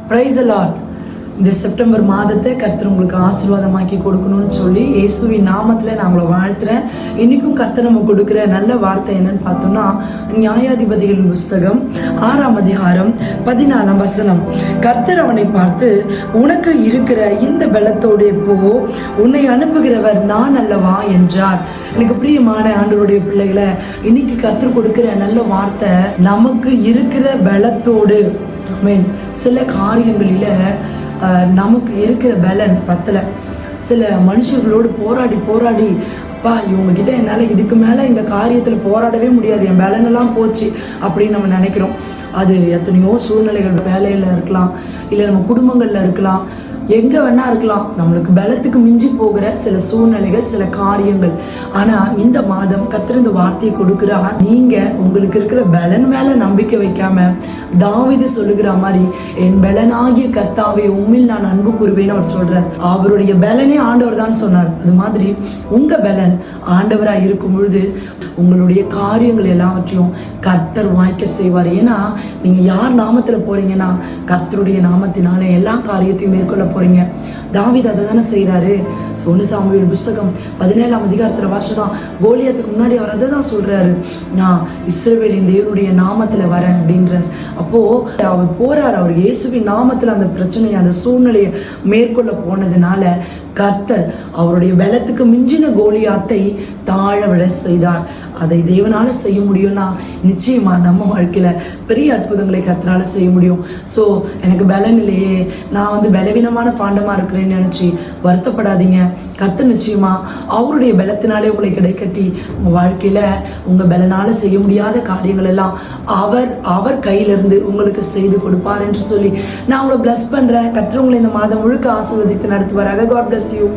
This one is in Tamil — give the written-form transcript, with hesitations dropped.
Praise the Lord. இந்த செப்டம்பர் மாதத்தை கர்த்தர் உங்களுக்கு ஆசீர்வாதமாக்கி கொடுக்கணும்னு சொல்லி இயேசுவின் நாமத்தில் நான் உங்களை வாழ்த்துறேன். இன்னைக்கும் கர்த்தர் நம்ம கொடுக்குற நல்ல வார்த்தை என்னன்னு பார்த்தோம்னா, நியாயாதிபதிகளின் புஸ்தகம் 6ஆம் அதிகாரம் 14ஆம் வசனம். கர்த்தர் அவனை பார்த்து, உனக்கு இருக்கிற இந்த பலத்தோடு போ, உன்னை அனுப்புகிறவர் நான் அல்லவா என்றார். எனக்கு பிரியமான ஆண்டவருடைய பிள்ளைகளை, இன்னைக்கு கர்த்தர் கொடுக்கிற நல்ல வார்த்தை, நமக்கு இருக்கிற பலத்தோடு. சில காரியங்களில நமக்கு இருக்கிற பலன் பத்தலை. சில மனுஷர்களோடு போராடி அப்பா இவங்ககிட்ட என்னால் இதுக்கு மேலே இந்த காரியத்தில் போராடவே முடியாது, என் பலனெல்லாம் போச்சு அப்படின்னு நம்ம நினைக்கிறோம். அது எத்தனையோ சூழ்நிலைகள், வேலையில் இருக்கலாம், இல்லை நம்ம குடும்பங்களில் இருக்கலாம், எங்கே வேணா இருக்கலாம். நம்மளுக்கு பலத்துக்கு மிஞ்சி போகிற சில சூழ்நிலைகள், சில காரியங்கள். ஆனால் இந்த மாதம் கர்த்தர் இந்த வார்த்தையை கொடுக்குறார். நீங்கள் உங்களுக்கு இருக்கிற பலன் மேலே நம்பிக்கை வைக்காம, தாவீது சொல்லுகிற மாதிரி, என் பலனாகிய கர்த்தாவே உம்மில் நான் அன்பு கூறுவேன்னு அவர் சொல்றார். அவருடைய பலனே ஆண்டவர் தான் சொன்னார். அது மாதிரி உங்கள் பலன் ஆண்டவராக இருக்கும் பொழுது உங்களுடைய காரியங்கள் எல்லாவற்றையும் கர்த்தர் வாய்க்க செய்வார். ஏன்னா நீங்கள் யார் நாமத்தில் போறீங்கன்னா, கர்த்தருடைய நாமத்தினால எல்லா காரியத்தையும் மேற்கொள்ள போறீங்க. தாவீது அதை தானே செய்யறாரு. 1 சாமுவேல் புஸ்தகம் 17ஆம் அதிகாரத்துல வாசனம், கோலியாத்துக்கு முன்னாடி அவர் அதை தான் சொல்றாரு, நான் இஸ்ரவேலின் தேவனுடைய நாமத்துல வரேன் அப்படின்றார். அப்போ அவர் போறார், அவர் இயேசுவின் நாமத்துல அந்த பிரச்சனையை, அந்த சூழ்நிலையை மேற்கொள்ள போனதுனால கர்த்தர் அவருடைய பலத்துக்கு மிஞ்சின கோலியாத்தை தாழ விட செய்தார். அதை தேவனால செய்ய முடியும்னா நிச்சயமா நம்ம வாழ்க்கையில பெரிய அற்புதங்களை கர்த்தரால செய்ய முடியும். ஸோ எனக்கு பலன் இல்லையே, நான் பலவீனமான பாண்டமா இருக்கிறேன்னு நினைச்சு வருத்தப்படாதீங்க. கர்த்தர் நிச்சயமா அவருடைய பலத்தினாலே உங்களை கிடைக்கட்டி உங்க வாழ்க்கையில உங்க பலனால செய்ய முடியாத காரியங்கள் எல்லாம் அவர் கையிலிருந்து உங்களுக்கு செய்து கொடுப்பார் என்று சொல்லி நான் உங்களை பிளஸ் பண்றேன். கர்த்தர் உங்களை இந்த மாதம் முழுக்க ஆசீர்வதித்து நடத்துவாராக. God bless you.